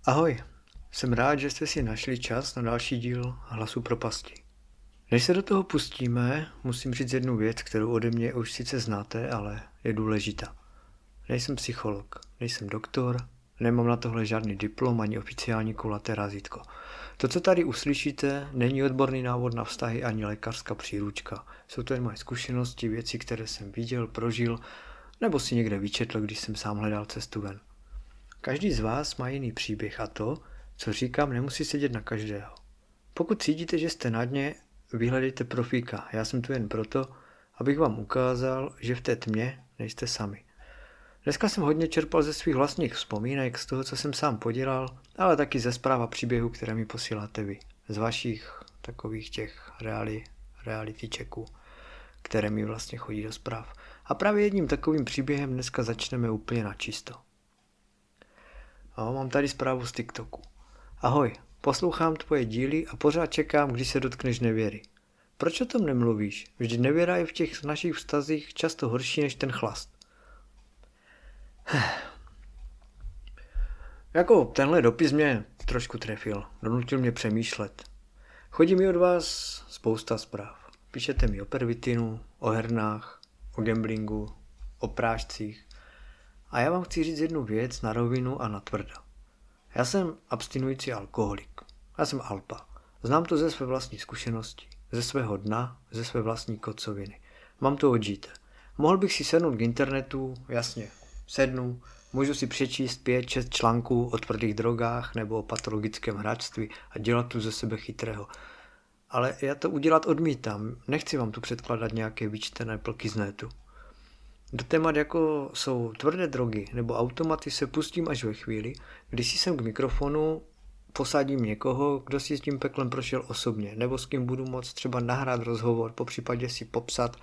Ahoj, jsem rád, že jste si našli čas na další díl Hlasu propasti. Než se do toho pustíme, musím říct jednu věc, kterou ode mě už sice znáte, ale je důležitá. Nejsem psycholog, nejsem doktor, nemám na tohle žádný diplom ani oficiální kulaté razítko. To, co tady uslyšíte, není odborný návod na vztahy ani lékařská příručka. Jsou to jen moje zkušenosti, věci, které jsem viděl, prožil, nebo si někde vyčetl, když jsem sám hledal cestu ven. Každý z vás má jiný příběh a to, co říkám, nemusí sedět na každého. Pokud cítíte, že jste na dně, vyhledejte profíka. Já jsem tu jen proto, abych vám ukázal, že v té tmě nejste sami. Dneska jsem hodně čerpal ze svých vlastních vzpomínek, z toho, co jsem sám podělal, ale taky ze zpráv a příběhů, které mi posíláte vy. Z vašich takových těch reality checků, které mi vlastně chodí do zpráv. A právě jedním takovým příběhem dneska začneme úplně na čisto. Mám tady zprávu z TikToku. Ahoj, poslouchám tvoje díly a pořád čekám, kdy se dotkneš nevěry. Proč o tom nemluvíš? Vždyť nevěra je v těch našich vztazích často horší než ten chlast. Jako tenhle dopis mě trošku trefil, donutil mě přemýšlet. Chodí mi od vás spousta zpráv. Píšete mi o pervitinu, o hernách, o gamblingu, o prášcích. A já vám chci říct jednu věc na rovinu a na tvrdo. Já jsem abstinující alkoholik. Já jsem alpa. Znám to ze své vlastní zkušenosti, ze svého dna, ze své vlastní kocoviny. Mám to odžité. Mohl bych si sednout k internetu, jasně, sednu, můžu si přečíst 5-6 článků o tvrdých drogách nebo o patologickém hráčství a dělat tu ze sebe chytrého. Ale já to udělat odmítám, nechci vám tu předkládat nějaké vyčtené plky z netu. Do témat jako jsou tvrdé drogy nebo automaty se pustím až ve chvíli, kdy si sem k mikrofonu posadím někoho, kdo si s tím peklem prošel osobně, nebo s kým budu moct třeba nahrát rozhovor, popřípadě si popsat,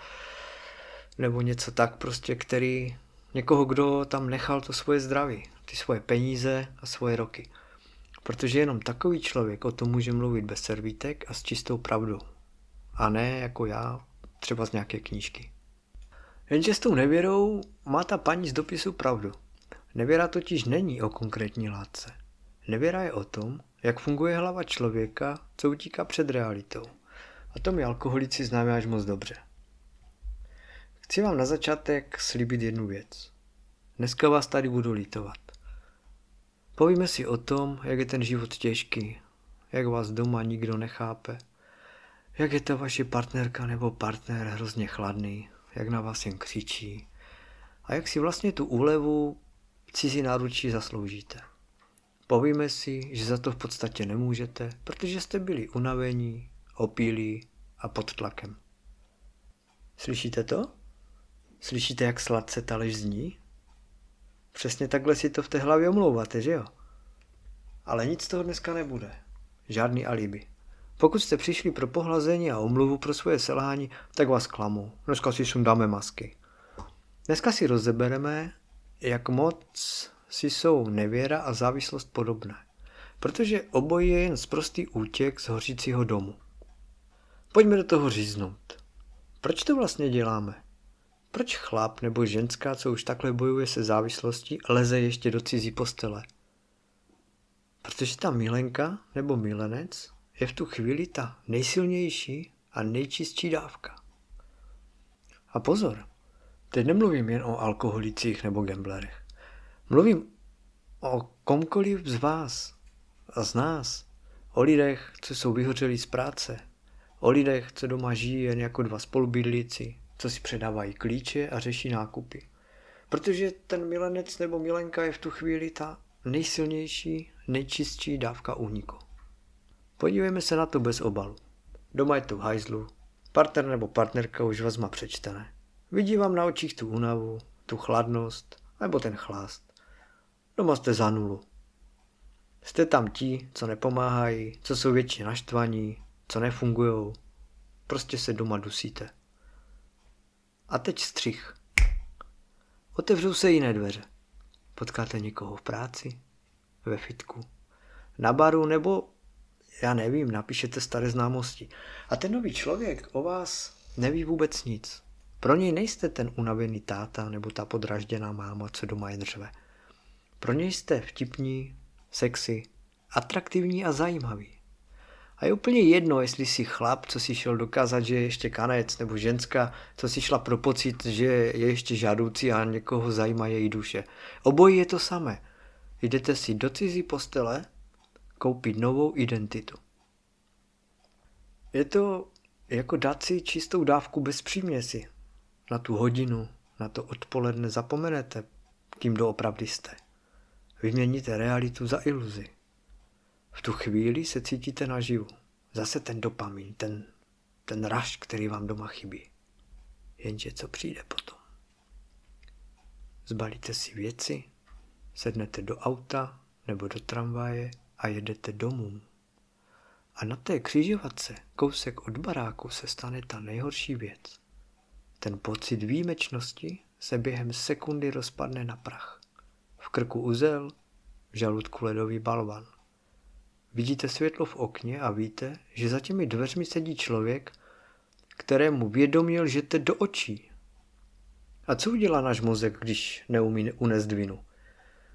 nebo něco tak prostě, někoho, kdo tam nechal to svoje zdraví, ty svoje peníze a svoje roky. Protože jenom takový člověk o tom může mluvit bez servítek a s čistou pravdou. A ne jako já, třeba z nějaké knížky. Jenže s tou nevěrou má ta paní z dopisu pravdu. Nevěra totiž není o konkrétní látce. Nevěra je o tom, jak funguje hlava člověka, co utíká před realitou. A to my alkoholici známe až moc dobře. Chci vám na začátek slíbit jednu věc. Dneska vás tady budu litovat. Povíme si o tom, jak je ten život těžký, jak vás doma nikdo nechápe, jak je ta vaše partnerka nebo partner hrozně chladný, jak na vás jen křičí a jak si vlastně tu úlevu v cizí náručí zasloužíte. Povíme si, že za to v podstatě nemůžete, protože jste byli unavení, opilí a pod tlakem. Slyšíte to? Slyšíte, jak sladce ta lež zní? Přesně takhle si to v té hlavě omlouváte, že jo? Ale nic z toho dneska nebude. Žádný alibi. Pokud jste přišli pro pohlazení a omluvu pro svoje selhání, tak vás klamu. Dneska si sundáme masky. Dneska si rozebereme, jak moc si jsou nevěra a závislost podobné. Protože obojí je jen sprostý útěk z hořícího domu. Pojďme do toho říznout. Proč to vlastně děláme? Proč chlap nebo ženská, co už takhle bojuje se závislostí, leze ještě do cizí postele? Protože ta milenka nebo milenec je v tu chvíli ta nejsilnější a nejčistší dávka. A pozor, teď nemluvím jen o alkoholicích nebo gamblerech. Mluvím o komkoliv z vás a z nás. O lidech, co jsou vyhořelí z práce. O lidech, co doma žijí jen jako dva spolubydlíci, co si předávají klíče a řeší nákupy. Protože ten milenec nebo milenka je v tu chvíli ta nejsilnější, nejčistší dávka úniku. Podívejme se na to bez obalu. Doma je to v hajzlu, partner nebo partnerka už vás má přečtené. Vidí vám na očích tu únavu, tu chladnost nebo ten chlast. Doma jste za nulu. Jste tam ti, co nepomáhají, co jsou většině naštvaní, co nefungujou. Prostě se doma dusíte. A teď střih. Otevřou se jiné dveře. Potkáte někoho v práci, ve fitku, na baru nebo, já nevím, napíšete staré známosti. A ten nový člověk o vás neví vůbec nic. Pro něj nejste ten unavený táta nebo ta podražděná máma, co doma jen řve. Pro něj jste vtipní, sexy, atraktivní a zajímavý. A je úplně jedno, jestli jsi chlap, co si šel dokázat, že je ještě kanec, nebo ženská, co si šla pro pocit, že je ještě žádoucí a někoho zajímá její duše. Obojí je to samé. Jdete si do cizí postele koupit novou identitu. Je to jako dát si čistou dávku bez příměsi. Na tu hodinu, na to odpoledne zapomenete, kým doopravdy jste. Vyměníte realitu za iluzi. V tu chvíli se cítíte naživu. Zase ten dopamin, ten rush, který vám doma chybí. Jenže co přijde potom? Zbalíte si věci, sednete do auta nebo do tramvaje a jedete domů. A na té křižovatce, kousek od baráku, se stane ta nejhorší věc. Ten pocit výjimečnosti se během sekundy rozpadne na prach. V krku uzel, v žaludku ledový balvan. Vidíte světlo v okně a víte, že za těmi dveřmi sedí člověk, kterému vědomě lžete do očí. A co udělá náš mozek, když neumí unést vinu?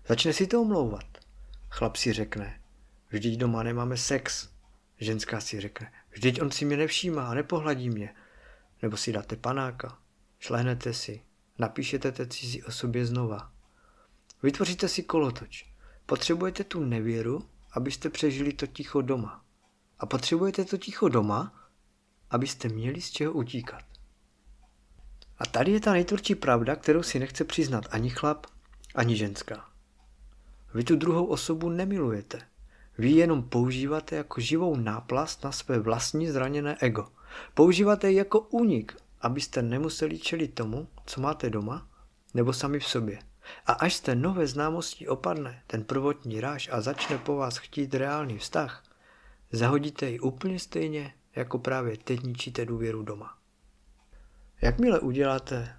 Začne si to omlouvat. Chlap si řekne, vždyť doma nemáme sex. Ženská si řekne, vždyť on si mě nevšímá a nepohladí mě. Nebo si dáte panáka, šlehnete si, napíšete té cizí osobě znova. Vytvoříte si kolotoč. Potřebujete tu nevěru, abyste přežili to ticho doma. A potřebujete to ticho doma, abyste měli z čeho utíkat. A tady je ta nejtvrdší pravda, kterou si nechce přiznat ani chlap, ani ženská. Vy tu druhou osobu nemilujete. Vy ji jenom používáte jako živou náplast na své vlastní zraněné ego. Používáte ji jako únik, abyste nemuseli čelit tomu, co máte doma, nebo sami v sobě. A až z té nové známosti opadne ten prvotní ráž a začne po vás chtít reálný vztah, zahodíte ji úplně stejně, jako právě teď ničíte důvěru doma. Jakmile uděláte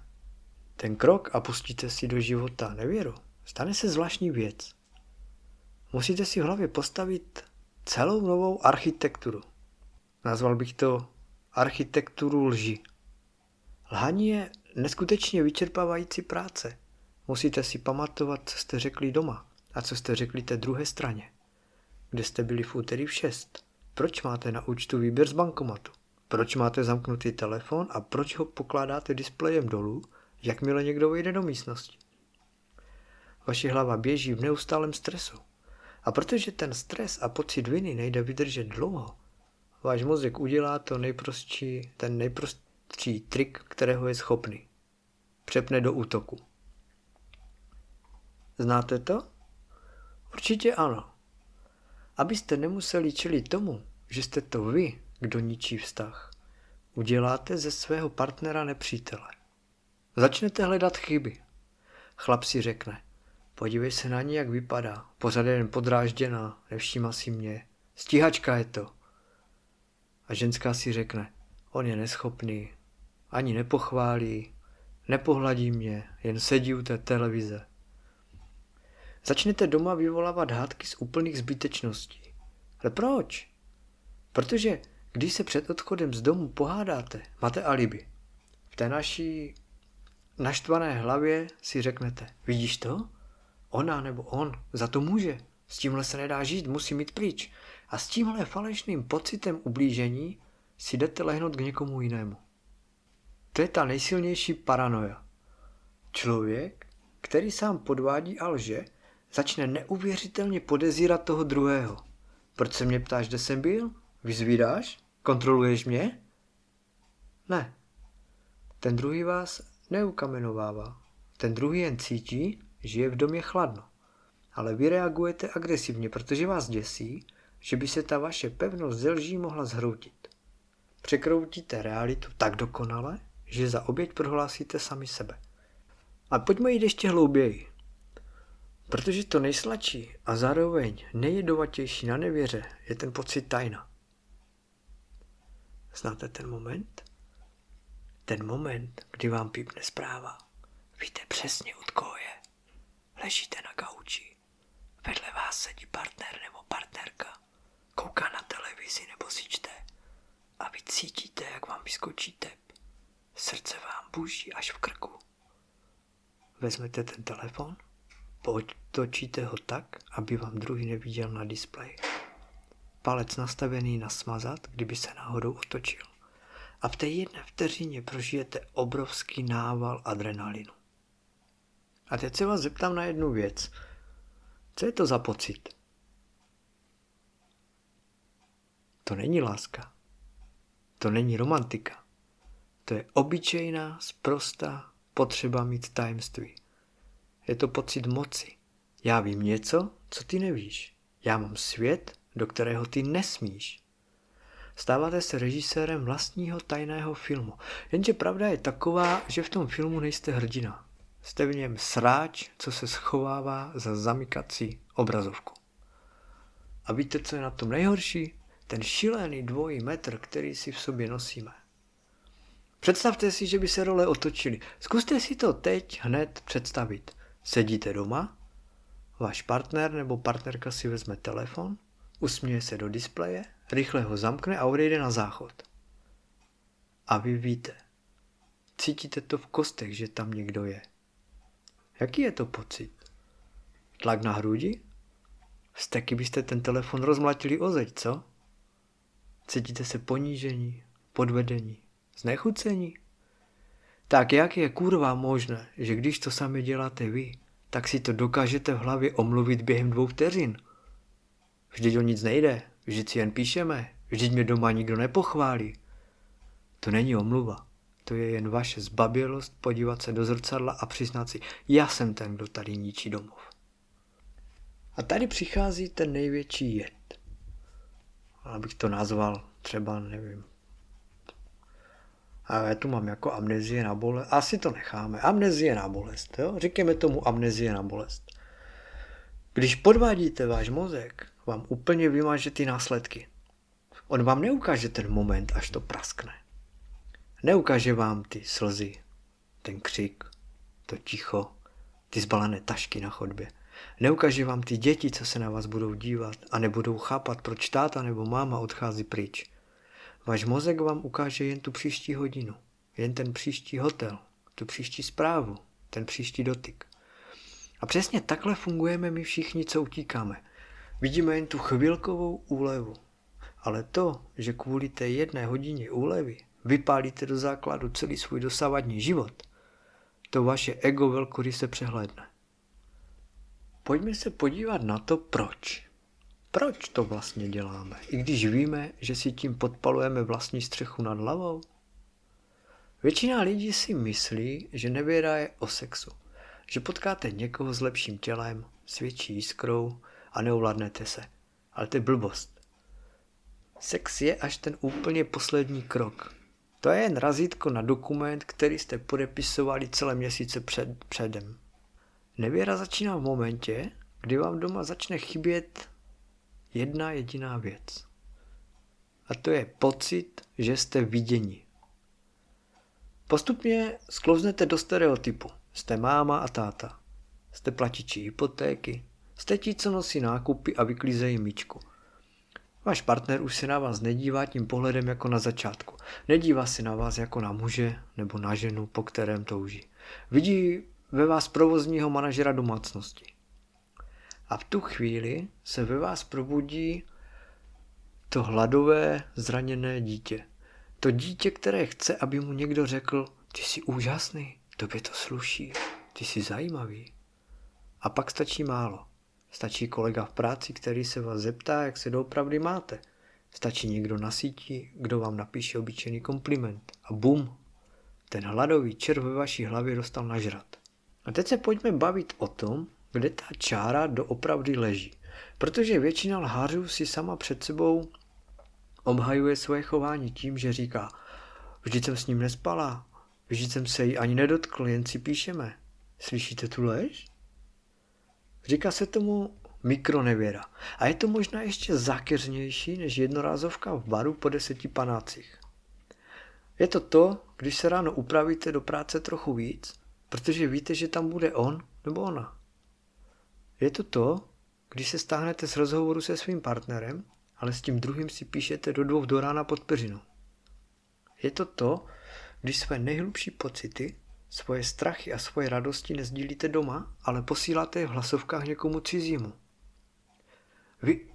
ten krok a pustíte si do života nevěru, stane se zvláštní věc. Musíte si v hlavě postavit celou novou architekturu. Nazval bych to architekturu lži. Lhaní je neskutečně vyčerpávající práce. Musíte si pamatovat, co jste řekli doma a co jste řekli té druhé straně. Kde jste byli v úterý v 6? Proč máte na účtu výběr z bankomatu? Proč máte zamknutý telefon a proč ho pokládáte displejem dolů, jakmile někdo vejde do místnosti? Vaše hlava běží v neustálém stresu. A protože ten stres a pocit viny nejde vydržet dlouho, váš mozek udělá ten nejprostší trik, kterého je schopný. Přepne do útoku. Znáte to? Určitě ano. Abyste nemuseli čelit tomu, že jste to vy, kdo ničí vztah, uděláte ze svého partnera nepřítele. Začnete hledat chyby. Chlap si řekne, podívej se na ní, jak vypadá, pořád je jen podrážděná, nevšímá si mě, stíhačka je to. A ženská si řekne, on je neschopný, ani nepochválí, nepohladí mě, jen sedí u té televize. Začnete doma vyvolávat hádky z úplných zbytečností. Ale proč? Protože když se před odchodem z domu pohádáte, máte alibi. V té naší naštvané hlavě si řeknete, vidíš to? Ona nebo on za to může. S tímhle se nedá žít, musí mít pryč. A s tímhle falešným pocitem ublížení si jdete lehnout k někomu jinému. To je ta nejsilnější paranoia. Člověk, který sám podvádí a lže, začne neuvěřitelně podezírat toho druhého. Proč se mě ptáš, kde jsem byl? Vyzvídáš? Kontroluješ mě? Ne. Ten druhý vás neukamenovává. Ten druhý jen cítí, že je v domě chladno. Ale vy reagujete agresivně, protože vás děsí, že by se ta vaše pevnost ze lží mohla zhroutit. Překroutíte realitu tak dokonale, že za oběť prohlásíte sami sebe. A pojďme jít ještě hlouběji. Protože to nejsladší a zároveň nejjedovatější na nevěře je ten pocit tajna. Znáte ten moment? Ten moment, kdy vám pípne zpráva. Víte přesně, od koho je. Ležíte na gauči. Vedle vás sedí partner nebo partnerka. Kouká na televizi nebo si čte. A vy cítíte, jak vám vyskočí tep. Srdce vám buší až v krku. Vezmete ten telefon, potočíte ho tak, aby vám druhý neviděl na displeji. palec nastavený na smazat, kdyby se náhodou otočil. A v té jedné vteřině prožijete obrovský nával adrenalinu. A teď se vás zeptám na jednu věc. Co je to za pocit? To není láska. To není romantika. To je obyčejná, sprostá potřeba mít tajemství. Je to pocit moci. Já vím něco, co ty nevíš. Já mám svět, do kterého ty nesmíš. Stáváte se režisérem vlastního tajného filmu. Jenže pravda je taková, že v tom filmu nejste hrdina. Jste v něm sráč, co se schovává za zamykací obrazovku. A víte, co je na tom nejhorší? Ten šílený dvojí metr, který si v sobě nosíme. Představte si, že by se role otočily. Zkuste si to teď hned představit. Sedíte doma, váš partner nebo partnerka si vezme telefon, usměje se do displeje, rychle ho zamkne a odejde na záchod. A vy víte, cítíte to v kostech, že tam někdo je. Jaký je to pocit? Tlak na hrudi? Vzteky byste ten telefon rozmlatili o zeď, co? Cítíte se ponížení, podvedení, znechucení? Tak jak je kurva možné, že když to sami děláte vy, tak si to dokážete v hlavě omluvit během 2 vteřin? Vždyť o nic nejde, vždyť si jen píšeme, vždyť mě doma nikdo nepochválí. To není omluva, to je jen vaše zbabělost podívat se do zrcadla a přiznat si, já jsem ten, kdo tady ničí domov. A tady přichází ten největší jed. Abych to nazval třeba, nevím. A já tu mám jako amnezie na bolest. Asi to necháme. Amnezie na bolest. Jo? Říkáme tomu amnezie na bolest. Když podvádíte váš mozek, vám úplně vymaže ty následky. On vám neukáže ten moment, až to praskne. Neukáže vám ty slzy, ten křik, to ticho, ty zbalené tašky na chodbě. Neukáže vám ty děti, co se na vás budou dívat a nebudou chápat, proč táta nebo máma odchází pryč. Váš mozek vám ukáže jen tu příští hodinu, jen ten příští hotel, tu příští zprávu, ten příští dotyk. A přesně takhle fungujeme my všichni, co utíkáme. Vidíme jen tu chvilkovou úlevu. Ale to, že kvůli té 1 hodině úlevy vypálíte do základu celý svůj dosavadní život, to vaše ego velkoryse přehlédne. Pojďme se podívat na to, proč. Proč to vlastně děláme, i když víme, že si tím podpalujeme vlastní střechu nad hlavou? Většina lidí si myslí, že nevěda je o sexu. Že potkáte někoho s lepším tělem, s větší jiskrou a neovládnete se. Ale to je blbost. Sex je až ten úplně poslední krok. To je jen razítko na dokument, který jste podepisovali celé měsíce předem. Nevěra začíná v momentě, kdy vám doma začne chybět jedna jediná věc. A to je pocit, že jste viděni. Postupně sklouznete do stereotypu. Jste máma a táta. Jste platiči hypotéky. Jste ti, co nosí nákupy a vyklízejí myčku. Váš partner už se na vás nedívá tím pohledem jako na začátku. Nedívá se na vás jako na muže nebo na ženu, po kterém touží. Vidí ve vás provozního manažera domácnosti. A v tu chvíli se ve vás probudí to hladové, zraněné dítě. To dítě, které chce, aby mu někdo řekl, ty jsi úžasný, tobě to sluší, ty jsi zajímavý. A pak stačí málo. Stačí kolega v práci, který se vás zeptá, jak se doopravdy máte. Stačí někdo na síti, kdo vám napíše obyčejný kompliment. A bum, ten hladový červ ve vaší hlavě dostal nažrat. A teď se pojďme bavit o tom, kde ta čára doopravdy leží. Protože většina lhářů si sama před sebou obhajuje svoje chování tím, že říká, vždyť jsem s ním nespala, vždyť jsem se jí ani nedotkl, jen si píšeme. Slyšíte tu lež? Říká se tomu mikronevěra. A je to možná ještě zákeřnější než jednorázovka v baru po 10 panácích. Je to, když se ráno upravíte do práce trochu víc, protože víte, že tam bude on nebo ona. Je to, když se stáhnete z rozhovoru se svým partnerem, ale s tím druhým si píšete do 2 do rána pod peřinou. Je to, když své nejhlubší pocity, svoje strachy a svoje radosti nezdílíte doma, ale posíláte je v hlasovkách někomu cizímu.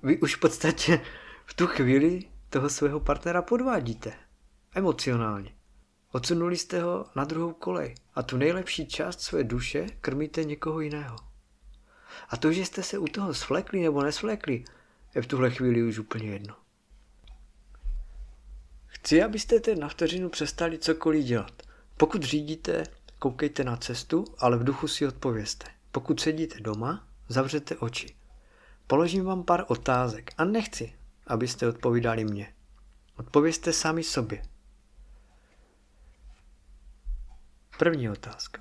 Vy už v podstatě V tu chvíli toho svého partnera podvádíte. Emocionálně. Odsunuli jste ho na druhou kolej a tu nejlepší část své duše krmíte někoho jiného. A to, že jste se u toho svlekli nebo nesvlekli, je v tuhle chvíli už úplně jedno. Chci, abyste teď na vteřinu přestali cokoliv dělat. Pokud řídíte, koukejte na cestu, ale v duchu si odpovězte. Pokud sedíte doma, zavřete oči. Položím vám pár otázek a nechci, abyste odpovídali mně. Odpovězte sami sobě. První otázka.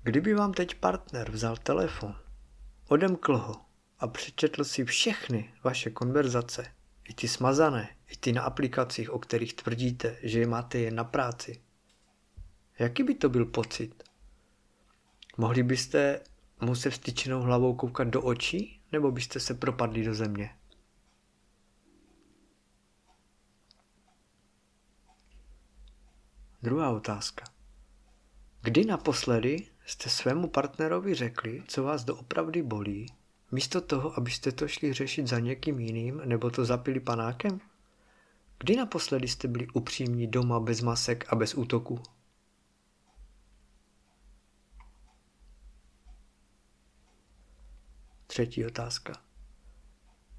Kdyby vám teď partner vzal telefon, odemkl ho a přečetl si všechny vaše konverzace, i ty smazané, i ty na aplikacích, o kterých tvrdíte, že je máte jen na práci, jaký by to byl pocit? Mohli byste mu se vstyčenou hlavou koukat do očí, nebo byste se propadli do země? Druhá otázka. Kdy naposledy jste svému partnerovi řekli, co vás doopravdy bolí, místo toho, abyste to šli řešit za někým jiným nebo to zapili panákem? Kdy naposledy jste byli upřímní doma bez masek a bez útoku? Třetí otázka.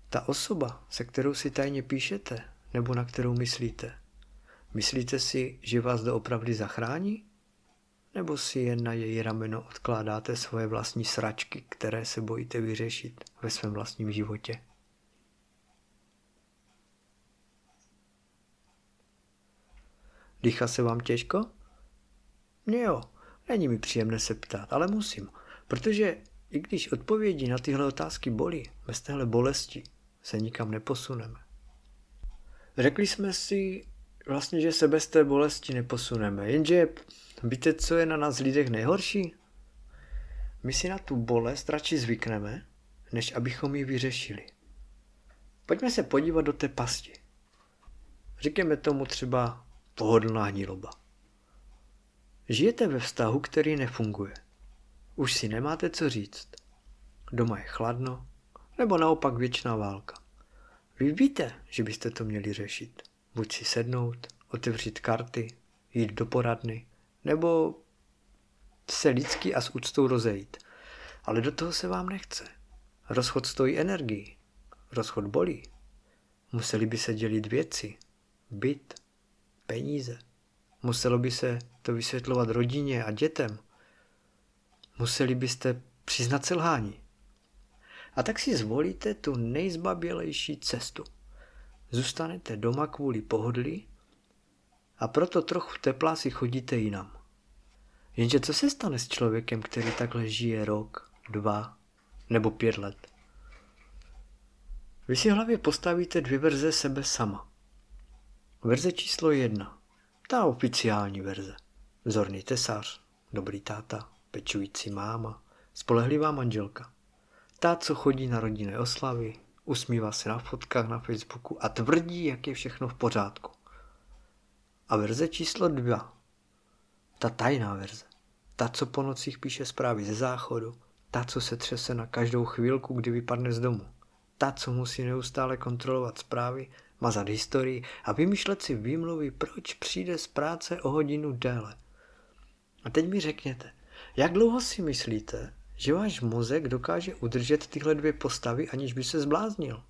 Ta osoba, se kterou si tajně píšete, nebo na kterou myslíte, myslíte si, že vás doopravdy zachrání? Nebo si jen na její rameno odkládáte svoje vlastní sračky, které se bojíte vyřešit ve svém vlastním životě? Dýchá se vám těžko? Jo, není mi příjemné se ptát, ale musím, protože i když odpovědi na tyhle otázky bolí, bez téhle bolesti se nikam neposuneme. Řekli jsme si vlastně, že se bez té bolesti neposuneme, jenže víte, co je na nás lidech nejhorší? My si na tu bolest radši zvykneme, než abychom ji vyřešili. Pojďme se podívat do té pasti. Říkáme tomu třeba pohodlná hniloba. Žijete ve vztahu, který nefunguje. Už si nemáte co říct. Doma je chladno, nebo naopak věčná válka. Vy víte, že byste to měli řešit. Buď si sednout, otevřít karty, jít do poradny, nebo se lidsky a s úctou rozejít. Ale do toho se vám nechce. Rozchod stojí energii. Rozchod bolí. Museli by se dělit věci, byt, peníze. Muselo by se to vysvětlovat rodině a dětem. Museli byste přiznat selhání. A tak si zvolíte tu nejzbabělejší cestu. Zůstanete doma kvůli pohodlí a proto trochu tepla si chodíte jinam. Jenže co se stane s člověkem, který takhle žije rok, 2 nebo 5 let? Vy si v hlavě postavíte 2 verze sebe sama. Verze číslo 1. Ta oficiální verze. Vzorný tesař, dobrý táta, pečující máma, spolehlivá manželka. Ta, co chodí na rodinné oslavy, usmívá se na fotkách na Facebooku a tvrdí, jak je všechno v pořádku. A verze číslo 2. Ta tajná verze. Ta, co po nocích píše zprávy ze záchodu. Ta, co se třese na každou chvilku, kdy vypadne z domu. Ta, co musí neustále kontrolovat zprávy, mazat historii a vymýšlet si výmluvy, proč přijde z práce o hodinu déle. A teď mi řekněte, jak dlouho si myslíte, že váš mozek dokáže udržet tyhle 2 postavy, aniž by se zbláznil?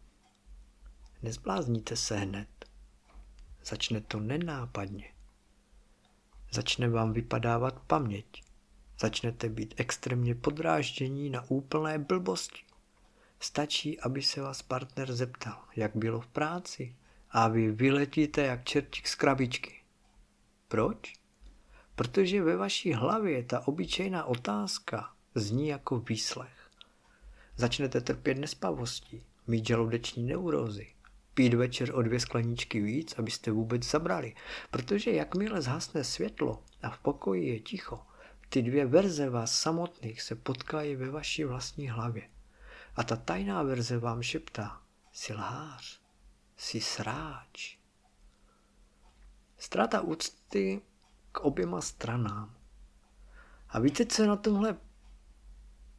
Nezblázníte se hned. Začne to nenápadně. Začne vám vypadávat paměť. Začnete být extrémně podráždění na úplné blbosti. Stačí, aby se vás partner zeptal, jak bylo v práci, a vy vyletíte jak čertík z krabičky. Proč? Protože ve vaší hlavě ta obyčejná otázka zní jako výslech. Začnete trpět nespavostí, mít žaludeční neurózy, pít večer o 2 skleničky víc, abyste vůbec zabrali, protože jakmile zhasne světlo a v pokoji je ticho, ty 2 verze vás samotných se potkají ve vaší vlastní hlavě. A ta tajná verze vám šeptá, jsi lhář, jsi sráč. Ztráta úcty k oběma stranám. A víte, co je na tomhle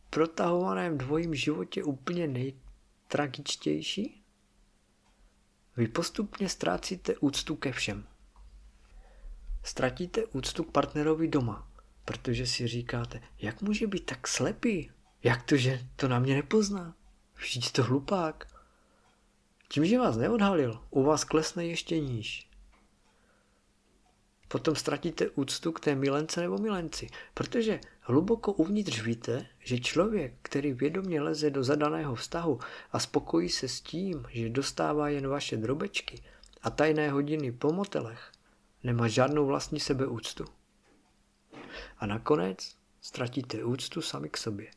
protahovaném dvojím životě úplně nejtragičtější? Vy postupně ztrácíte úctu ke všem. Ztratíte úctu k partnerovi doma, protože si říkáte, jak může být tak slepý? Jak to, že to na mě nepozná? Vždyť to hlupák. Tím, že vás neodhalil, u vás klesne ještě níž. Potom ztratíte úctu k té milence nebo milenci, protože hluboko uvnitř víte, že člověk, který vědomě leze do zadaného vztahu a spokojí se s tím, že dostává jen vaše drobečky a tajné hodiny po motelech, nemá žádnou vlastní sebeúctu. A nakonec ztratíte úctu sami k sobě.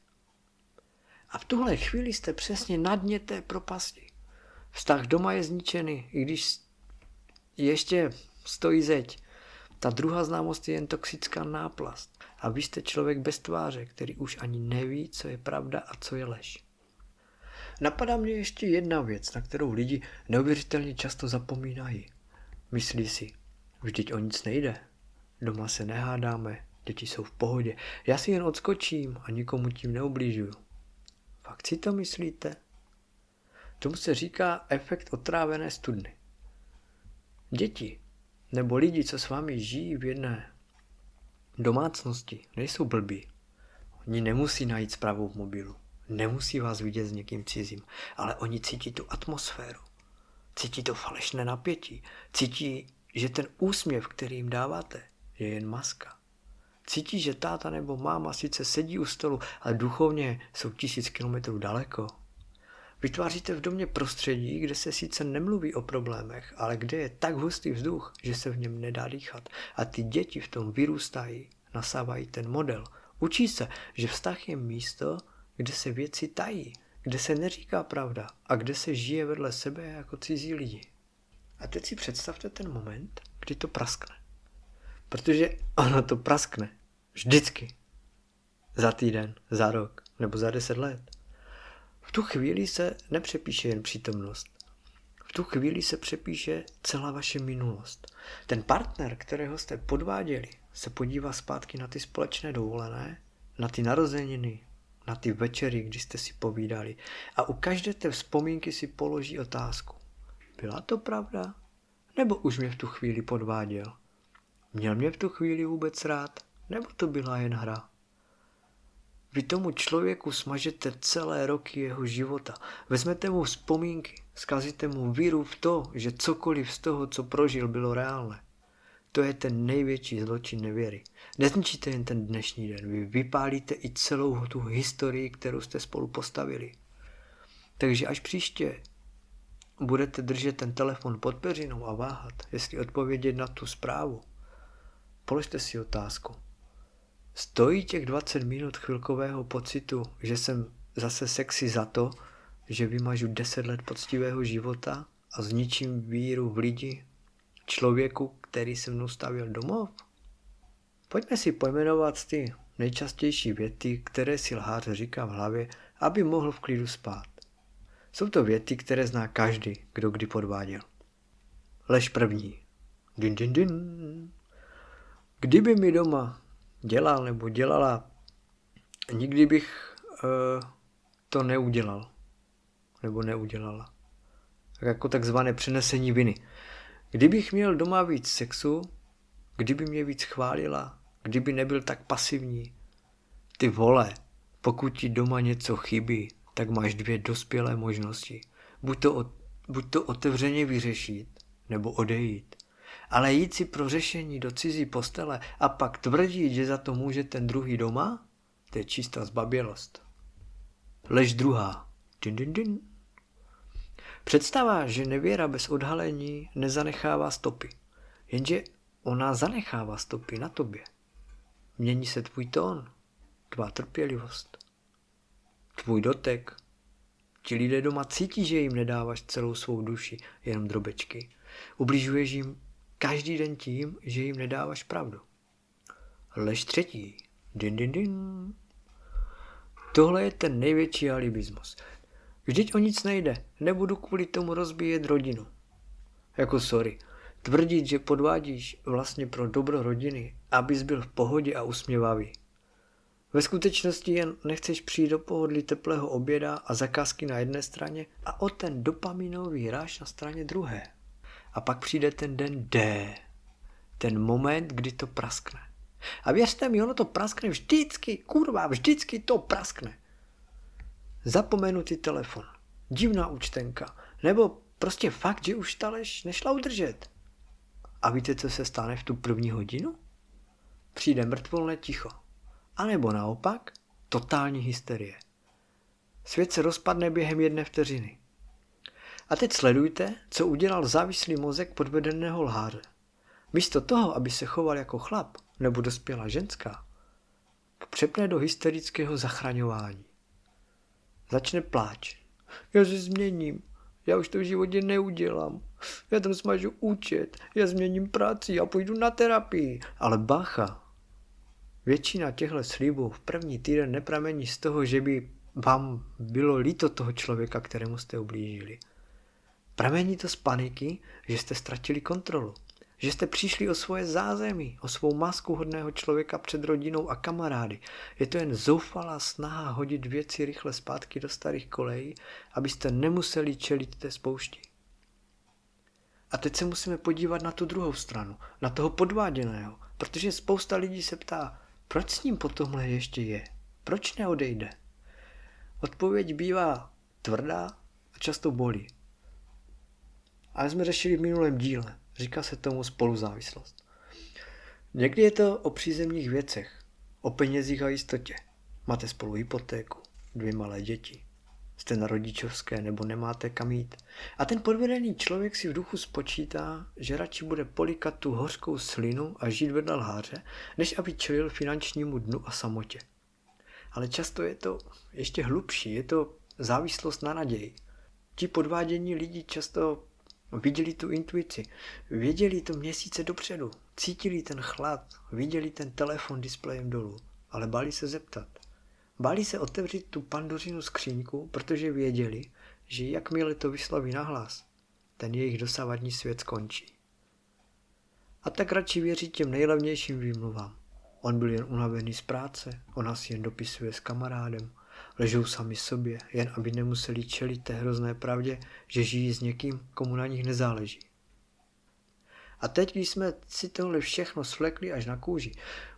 A v tuhle chvíli jste přesně na dně té propasti. Vztah doma je zničený, i když ještě stojí zeď. Ta druhá známost je jen toxická náplast. A vy jste člověk bez tváře, který už ani neví, co je pravda a co je lež. Napadá mě ještě jedna věc, na kterou lidi neuvěřitelně často zapomínají. Myslí si, vždyť o nic nejde. Doma se nehádáme, děti jsou v pohodě. Já si jen odskočím a nikomu tím neubližuju. Fakt si to myslíte? Tomu se říká efekt otrávené studny. Děti nebo lidi, co s vámi žijí v jedné domácnosti, nejsou blbí. Oni nemusí najít zprávu v mobilu, nemusí vás vidět s někým cizím, ale oni cítí tu atmosféru, cítí to falešné napětí, cítí, že ten úsměv, který jim dáváte, je jen maska. Cítí, že táta nebo máma sice sedí u stolu, ale duchovně jsou 1000 kilometrů daleko. Vytváříte v domě prostředí, kde se sice nemluví o problémech, ale kde je tak hustý vzduch, že se v něm nedá dýchat. A ty děti v tom vyrůstají, nasávají ten model. Učí se, že vztah je místo, kde se věci tají, kde se neříká pravda a kde se žije vedle sebe jako cizí lidi. A teď si představte ten moment, kdy to praskne. Protože ono to praskne. Vždycky. Za týden, za rok nebo za 10 let. V tu chvíli se nepřepíše jen přítomnost. V tu chvíli se přepíše celá vaše minulost. Ten partner, kterého jste podváděli, se podívá zpátky na ty společné dovolené, na ty narozeniny, na ty večery, kdy jste si povídali a u každé té vzpomínky si položí otázku. Byla to pravda? Nebo už mě v tu chvíli podváděl? Měl mě v tu chvíli vůbec rád? Nebo to byla jen hra? Vy tomu člověku smažete celé roky jeho života. Vezmete mu vzpomínky, zkazíte mu víru v to, že cokoliv z toho, co prožil, bylo reálné. To je ten největší zločin nevěry. Nezničíte jen ten dnešní den, vy vypálíte i celou tu historii, kterou jste spolu postavili. Takže až příště budete držet ten telefon pod peřinou a váhat, jestli odpovědět na tu zprávu, položte si otázku. Stojí těch 20 minut chvilkového pocitu, že jsem zase sexy za to, že vymažu 10 let poctivého života a zničím víru v lidi, člověku, který se mnou stavěl domov? Pojďme si pojmenovat ty nejčastější věty, které si lhář říká v hlavě, aby mohl v klidu spát. Jsou to věty, které zná každý, kdo kdy podváděl. Lež první. Din, din, din. Kdyby mi doma dělal nebo dělala, nikdy bych to neudělal. Nebo neudělala. Tak jako takzvané přenesení viny. Kdybych měl doma víc sexu, kdyby mě víc chválila, kdyby nebyl tak pasivní. Ty vole, pokud ti doma něco chybí, tak máš 2 dospělé možnosti. Buď to otevřeně vyřešit, nebo odejít. Ale jít si pro řešení do cizí postele a pak tvrdit, že za to může ten druhý doma, to je čistá zbabělost. Lež druhá. Din, din, din. Představa, že nevěra bez odhalení nezanechává stopy. Jenže ona zanechává stopy na tobě. Mění se tvůj tón, tvá trpělivost, tvůj dotek. Ti lidé doma cítí, že jim nedáváš celou svou duši, jenom drobečky. Ubližuješ jim každý den tím, že jim nedáváš pravdu. Lež třetí. Din, din, din. Tohle je ten největší alibismus. Vždyť o nic nejde. Nebudu kvůli tomu rozbíjet rodinu. Jako sorry. Tvrdit, že podvádíš vlastně pro dobro rodiny, abys byl v pohodě a usměvavý. Ve skutečnosti jen nechceš přijít do pohodlí teplého oběda a zakázky na jedné straně a o ten dopaminový ráž na straně druhé. A pak přijde ten den D. Ten moment, kdy to praskne. A věřte mi, ono to praskne vždycky, kurva, vždycky to praskne. Zapomenutý telefon, divná účtenka, nebo prostě fakt, že už ta lež nešla udržet. A víte, co se stane v tu první hodinu? Přijde mrtvolné ticho. A nebo naopak, totální hysterie. Svět se rozpadne během 1 vteřiny. A teď sledujte, co udělal závislý mozek podvedeného lháře. Místo toho, aby se choval jako chlap nebo dospělá ženská, přepne do hysterického zachraňování. Začne pláč. Já se změním. Já už to v životě neudělám. Já tam smažu účet. Já změním práci. Já půjdu na terapii. Ale bacha. Většina těchto slibů v první týden nepramení z toho, že by vám bylo líto toho člověka, kterému jste ublížili. Pramení to z paniky, že jste ztratili kontrolu. Že jste přišli o svoje zázemí, o svou masku hodného člověka před rodinou a kamarády. Je to jen zoufalá snaha hodit věci rychle zpátky do starých kolejí, abyste nemuseli čelit té spoušti. A teď se musíme podívat na tu druhou stranu, na toho podváděného, protože spousta lidí se ptá, proč s ním po tomhle ještě je? Proč neodejde? Odpověď bývá tvrdá a často bolí. Ale jsme řešili v minulém díle. Říká se tomu spoluzávislost. Někdy je to o přízemních věcech, o penězích a jistotě. Máte spolu hypotéku, 2 malé děti, jste na rodičovské nebo nemáte kam jít. A ten podvedený člověk si v duchu spočítá, že radši bude polikat tu hořkou slinu a žít vedle lháře, než aby čelil finančnímu dnu a samotě. Ale často je to ještě hlubší, je to závislost na naději. Ti podvádění lidi často viděli tu intuici, věděli to měsíce dopředu, cítili ten chlad, viděli ten telefon displejem dolů, ale báli se zeptat. Báli se otevřít tu Pandořinu skříňku, protože věděli, že jakmile to vysloví nahlas, ten jejich dosavadní svět skončí. A tak radši věří těm nejlevnějším výmluvám. On byl jen unavený z práce, ona si jen dopisuje s kamarádem, ležou sami sobě, jen aby nemuseli čelit té hrozné pravdě, že žijí s někým, komu na nich nezáleží. A teď, když jsme si tohle všechno svlekli až na kůži,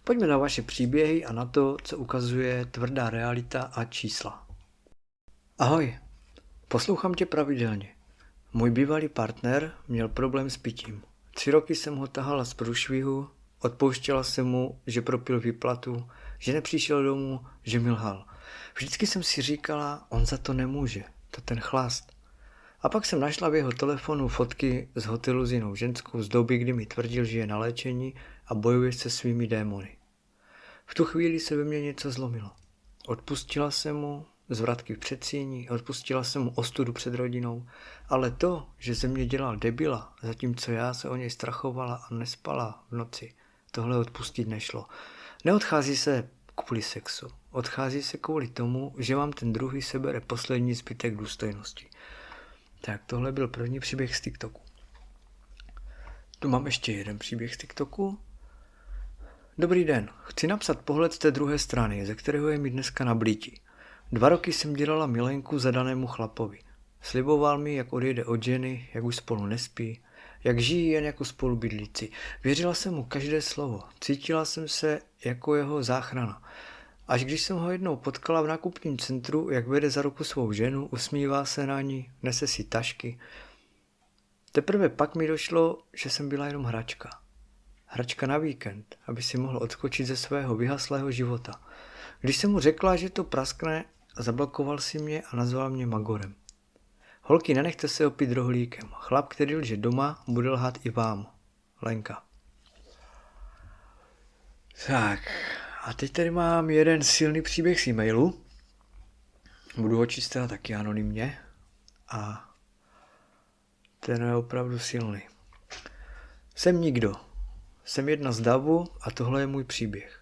pojďme na vaše příběhy a na to, co ukazuje tvrdá realita a čísla. Ahoj, poslouchám tě pravidelně. Můj bývalý partner měl problém s pitím. 3 roky jsem ho tahala z průšvihu, odpouštěla jsem mu, že propil výplatu, že nepřišel domů, že mi lhal. Vždycky jsem si říkala, on za to nemůže, to ten chlast. A pak jsem našla v jeho telefonu fotky z hotelu s jinou ženskou z doby, kdy mi tvrdil, že je na léčení a bojuje se svými démony. V tu chvíli se ve mně něco zlomilo. Odpustila jsem mu zvratky v předsíni, odpustila jsem mu ostudu před rodinou, ale to, že ze mě dělal debila, zatímco já se o něj strachovala a nespala v noci, tohle odpustit nešlo. Neodchází se kvůli sexu. Odchází se kvůli tomu, že vám ten druhý sebere poslední zbytek důstojnosti. Tak tohle byl první příběh z TikToku. Tu mám ještě jeden příběh z TikToku. Dobrý den, chci napsat pohled z té druhé strany, ze kterého je mi dneska na blíti. 2 roky jsem dělala milenku zadanému chlapovi. Sliboval mi, jak odejde od ženy, jak už spolu nespí, jak žijí jen jako spolubydlíci. Věřila jsem mu každé slovo, cítila jsem se jako jeho záchrana. Až když jsem ho jednou potkala v nákupním centru, jak vede za ruku svou ženu, usmívá se na ní, nese si tašky. Teprve pak mi došlo, že jsem byla jenom hračka. Hračka na víkend, aby si mohl odskočit ze svého vyhaslého života. Když jsem mu řekla, že to praskne, zablokoval si mě a nazval mě magorem. Holky, nenechte se opít rohlíkem. Chlap, který lže doma, bude lhát i vám. Lenka. Tak, a teď tady mám jeden silný příběh z e-mailu. Budu ho číst taky anonymně. A ten je opravdu silný. Jsem nikdo. Jsem jedna z davu a tohle je můj příběh.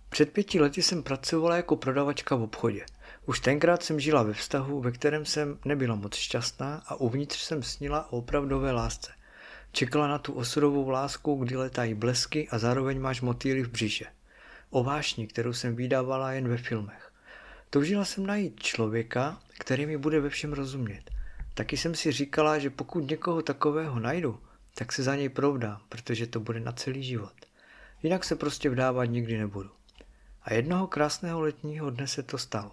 Před 5 lety jsem pracovala jako prodavačka v obchodě. Už tenkrát jsem žila ve vztahu, ve kterém jsem nebyla moc šťastná a uvnitř jsem snila o opravdové lásce. Čekala na tu osudovou lásku, kdy letají blesky a zároveň máš motýly v břiše. o vášni, kterou jsem vydávala jen ve filmech. Toužila jsem najít člověka, který mi bude ve všem rozumět. Taky jsem si říkala, že pokud někoho takového najdu, tak se za něj provdám, protože to bude na celý život. Jinak se prostě vdávat nikdy nebudu. A jednoho krásného letního dne se to stalo.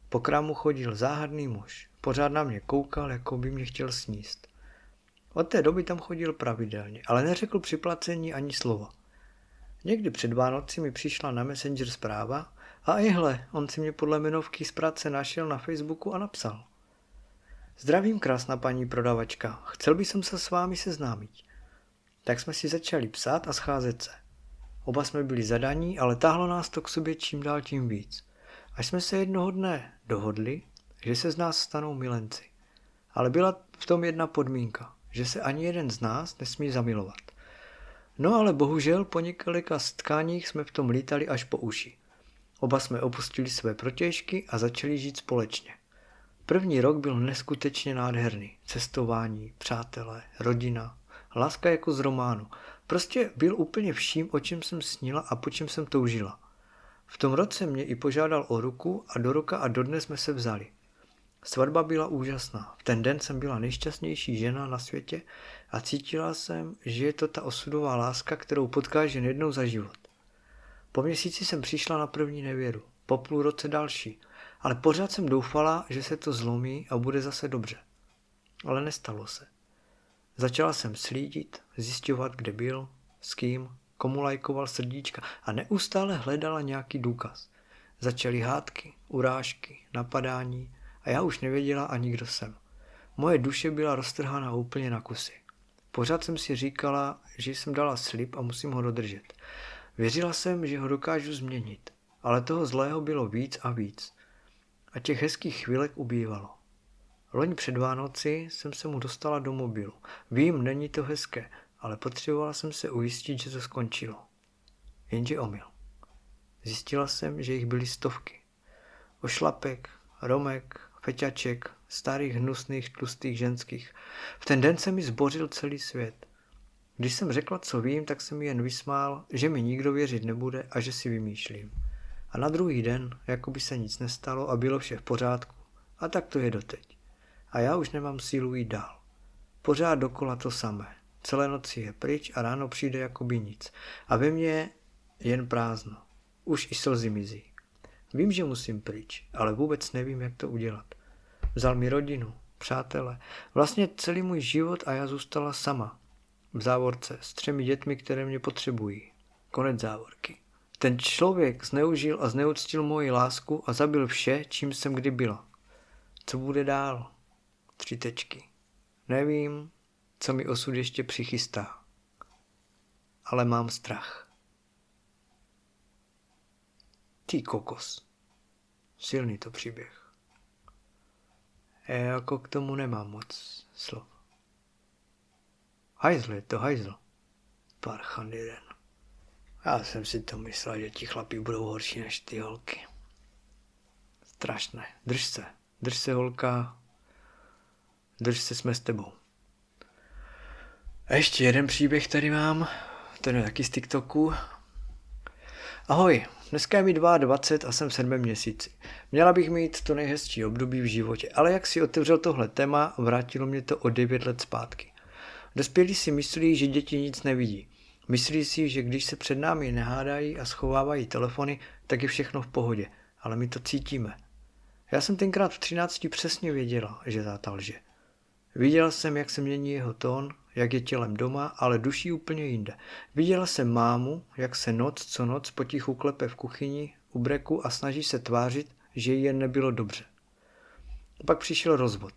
Po krámu chodil záhadný muž. Pořád na mě koukal, jako by mě chtěl sníst. Od té doby tam chodil pravidelně, ale neřekl při placení ani slovo. Někdy před Vánoci mi přišla na Messenger zpráva a ihle, on si mě podle jmenovky z práce našel na Facebooku a napsal. Zdravím, krásná paní prodavačka, chcel bych se s vámi seznámit. Tak jsme si začali psát a scházet se. Oba jsme byli zadaní, ale táhlo nás to k sobě čím dál tím víc. Až jsme se jednoho dne dohodli, že se z nás stanou milenci. Ale byla v tom jedna podmínka, že se ani jeden z nás nesmí zamilovat. No ale bohužel po několika setkáních jsme v tom lítali až po uši. Oba jsme opustili své protějšky a začali žít společně. První rok byl neskutečně nádherný. Cestování, přátelé, rodina, láska jako z románu. Prostě byl úplně vším, o čem jsem snila a po čem jsem toužila. V tom roce mě i požádal o ruku a do roka a dodnes jsme se vzali. Svatba byla úžasná. V ten den jsem byla nejšťastnější žena na světě a cítila jsem, že je to ta osudová láska, kterou potkáš jen jednou za život. Po měsíci jsem přišla na první nevěru, po půl roce další, ale pořád jsem doufala, že se to zlomí a bude zase dobře. Ale nestalo se. Začala jsem slídit, zjišťovat, kde byl, s kým, komu lajkoval srdíčka a neustále hledala nějaký důkaz. Začaly hádky, urážky, napadání a já už nevěděla ani kdo jsem. Moje duše byla roztrhána úplně na kusy. Pořád jsem si říkala, že jsem dala slib a musím ho dodržet. Věřila jsem, že ho dokážu změnit, ale toho zlého bylo víc a víc. A těch hezkých chvílek ubývalo. Loni před Vánoci jsem se mu dostala do mobilu. Vím, není to hezké, ale potřebovala jsem se ujistit, že to skončilo. Jenže omyl. Zjistila jsem, že jich byly stovky. Ošlapek, romek, feťaček, starých, hnusných, tlustých, ženských. V ten den se mi zbořil celý svět. Když jsem řekla, co vím, tak se mi jen vysmál, že mi nikdo věřit nebude a že si vymýšlím. A na druhý den, jako by se nic nestalo a bylo vše v pořádku. A tak to je doteď. A já už nemám sílu jít dál. Pořád dokola to samé. Celé noci je pryč a ráno přijde jako by nic. A ve mně jen prázdno. Už i slzy mizí. Vím, že musím pryč, ale vůbec nevím, jak to udělat. Vzal mi rodinu, přátele, vlastně celý můj život a já zůstala sama. V závorce s 3 dětmi, které mě potřebují. Konec závorky. Ten člověk zneužil a zneuctil moji lásku a zabil vše, čím jsem kdy byla. Co bude dál? 3 tečky. Nevím, co mi osud ještě přichystá. Ale mám strach. Ty kokos. Silný to příběh. Já jako k tomu nemám moc slov. Hajzl je to hajzl. Parchan jeden. Já jsem si to myslel, že ti chlapi budou horší než ty holky. Strašné. Drž se holka. Drž se, jsme s tebou. A ještě jeden příběh tady mám. Ten je taky z TikToku. Ahoj, dneska je mi 22 a jsem v 7. měsíci. Měla bych mít to nejhezčí období v životě, ale jak si otevřel tohle téma, vrátilo mě to o 9 let zpátky. Dospělí si myslí, že děti nic nevidí. Myslí si, že když se před námi nehádají a schovávají telefony, tak je všechno v pohodě, ale my to cítíme. Já jsem tenkrát v 13 přesně věděla, že táta lže. Viděla jsem, jak se mění jeho tón, jak je tělem doma, ale duší úplně jinde. Viděla jsem mámu, jak se noc co noc potichu klepe v kuchyni, u breku a snaží se tvářit, že jí jen nebylo dobře. Pak přišel rozvod.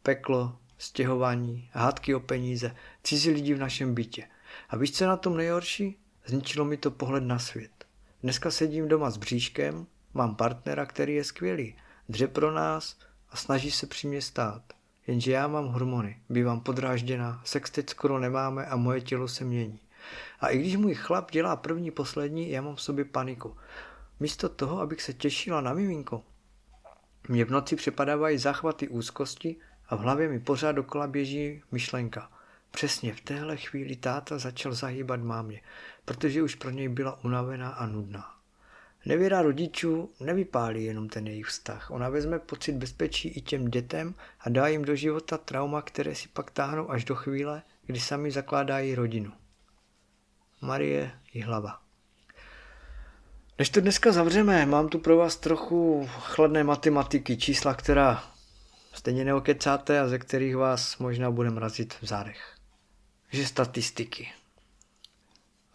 Peklo, stěhování, hádky o peníze, cizí lidi v našem bytě. A víš, co je na tom nejhorší? Zničilo mi to pohled na svět. Dneska sedím doma s bříškem, mám partnera, který je skvělý, dře pro nás a snaží se při mě stát. Jenže já mám hormony, bývám podrážděná, sex teď skoro nemáme a moje tělo se mění. A i když můj chlap dělá první, poslední, já mám v sobě paniku. Místo toho, abych se těšila na miminko, mě v noci přepadávají záchvaty úzkosti a v hlavě mi pořád dokola běží myšlenka. Přesně v téhle chvíli táta začal zahýbat mámě, protože už pro něj byla unavená a nudná. Nevěra rodičů nevypálí jenom ten jejich vztah. Ona vezme pocit bezpečí i těm dětem a dá jim do života trauma, které si pak táhnou až do chvíle, kdy sami zakládají rodinu. Marie Jihlava. Než to dneska zavřeme, mám tu pro vás trochu chladné matematiky, čísla, která stejně neokecáte a ze kterých vás možná bude mrazit v zádech. Takže statistiky.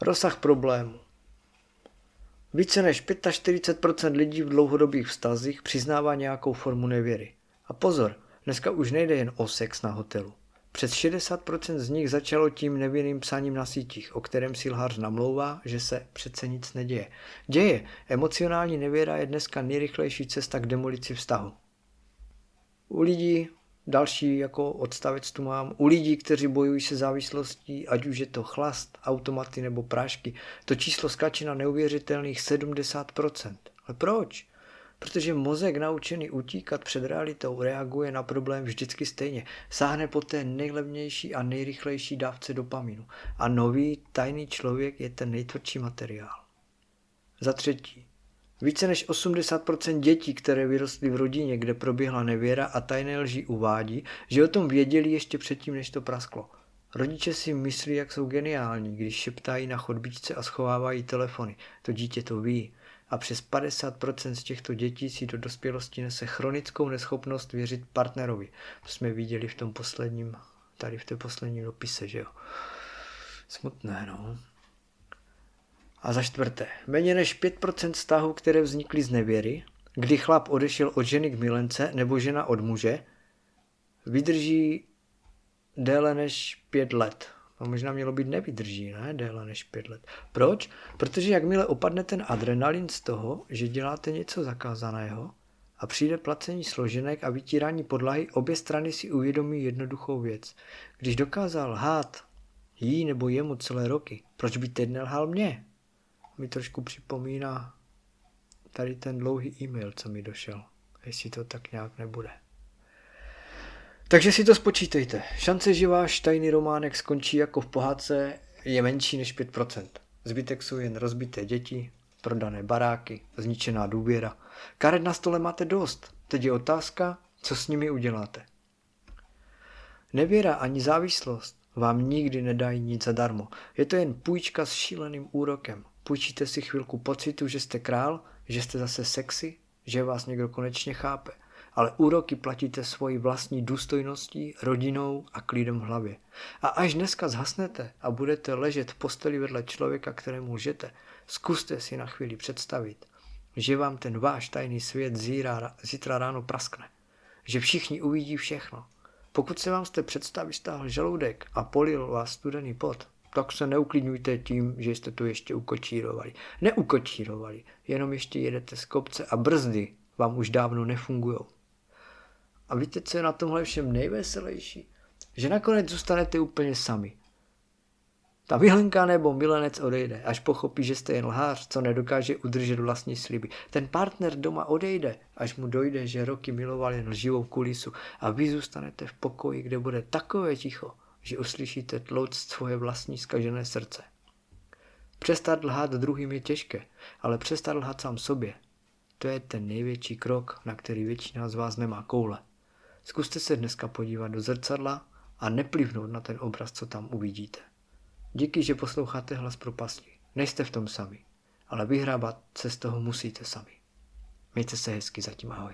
Rozsah problému. Více než 45% lidí v dlouhodobých vztazích přiznává nějakou formu nevěry. A pozor, dneska už nejde jen o sex na hotelu. Přes 60% z nich začalo tím nevinným psáním na sítích, o kterém si lhář namlouvá, že se přece nic neděje. Děje. Emocionální nevěra je dneska nejrychlejší cesta k demolici vztahu. U lidí, další jako odstavec tu mám, u lidí, kteří bojují se závislostí, ať už je to chlast, automaty nebo prášky, to číslo skáče na neuvěřitelných 70%. Ale proč? Protože mozek naučený utíkat před realitou reaguje na problém vždycky stejně. Sáhne po té nejlevnější a nejrychlejší dávce dopaminu. A nový tajný člověk je ten nejtvrdší materiál. Za třetí. Více než 80% dětí, které vyrostly v rodině, kde proběhla nevěra a tajné lži, uvádí, že o tom věděli ještě předtím, než to prasklo. Rodiče si myslí, jak jsou geniální, když šeptají na chodbičce a schovávají telefony. To dítě to ví. A přes 50% z těchto dětí si do dospělosti nese chronickou neschopnost věřit partnerovi. To jsme viděli v tom posledním, tady v té posledním dopise, že jo. Smutné, no. A za čtvrté, méně než 5% vztahů, které vznikly z nevěry, kdy chlap odešel od ženy k milence nebo žena od muže, vydrží déle než 5 let. A možná mělo být nevydrží, ne? Déle než 5 let. Proč? Protože jakmile opadne ten adrenalin z toho, že děláte něco zakázaného a přijde placení složenek a vytírání podlahy, obě strany si uvědomí jednoduchou věc. Když dokázal lhát jí nebo jemu celé roky, proč by teď nelhal mě? Mi trošku připomíná tady ten dlouhý e-mail, co mi došel. Jestli to tak nějak nebude. Takže si to spočítejte. Šance, že váš tajný románek skončí jako v pohádce, je menší než 5%. Zbytek jsou jen rozbité děti, prodané baráky, zničená důvěra. Karet na stole máte dost. Teď je otázka, co s nimi uděláte. Nevěra ani závislost vám nikdy nedají nic zadarmo. Je to jen půjčka s šíleným úrokem. Půjčíte si chvilku pocitu, že jste král, že jste zase sexy, že vás někdo konečně chápe. Ale úroky platíte svojí vlastní důstojností, rodinou a klidem v hlavě. A až dneska zhasnete a budete ležet v posteli vedle člověka, kterému lžete, zkuste si na chvíli představit, že vám ten váš tajný svět zítra ráno praskne. Že všichni uvidí všechno. Pokud se vám z té představy stáhl žaludek a polil vás studený pot, tak se neuklidňujte tím, že jste to ještě ukočírovali. Neukočírovali, jenom ještě jedete z kopce a brzdy vám už dávno nefungujou. A víte, co je na tomhle všem nejveselější? Že nakonec zůstanete úplně sami. Ta milenka nebo milenec odejde, až pochopí, že jste jen lhář, co nedokáže udržet vlastní sliby. Ten partner doma odejde, až mu dojde, že roky miloval jen lživou kulisu a vy zůstanete v pokoji, kde bude takové ticho, že uslyšíte tlouct svoje vlastní zkažené srdce. Přestat lhát druhým je těžké, ale přestat lhát sám sobě, to je ten největší krok, na který většina z vás nemá koule. Zkuste se dneska podívat do zrcadla a neplivnout na ten obraz, co tam uvidíte. Díky, že posloucháte Hlas propasti. Nejste v tom sami, ale vyhrábat se z toho musíte sami. Mějte se hezky, zatím ahoj.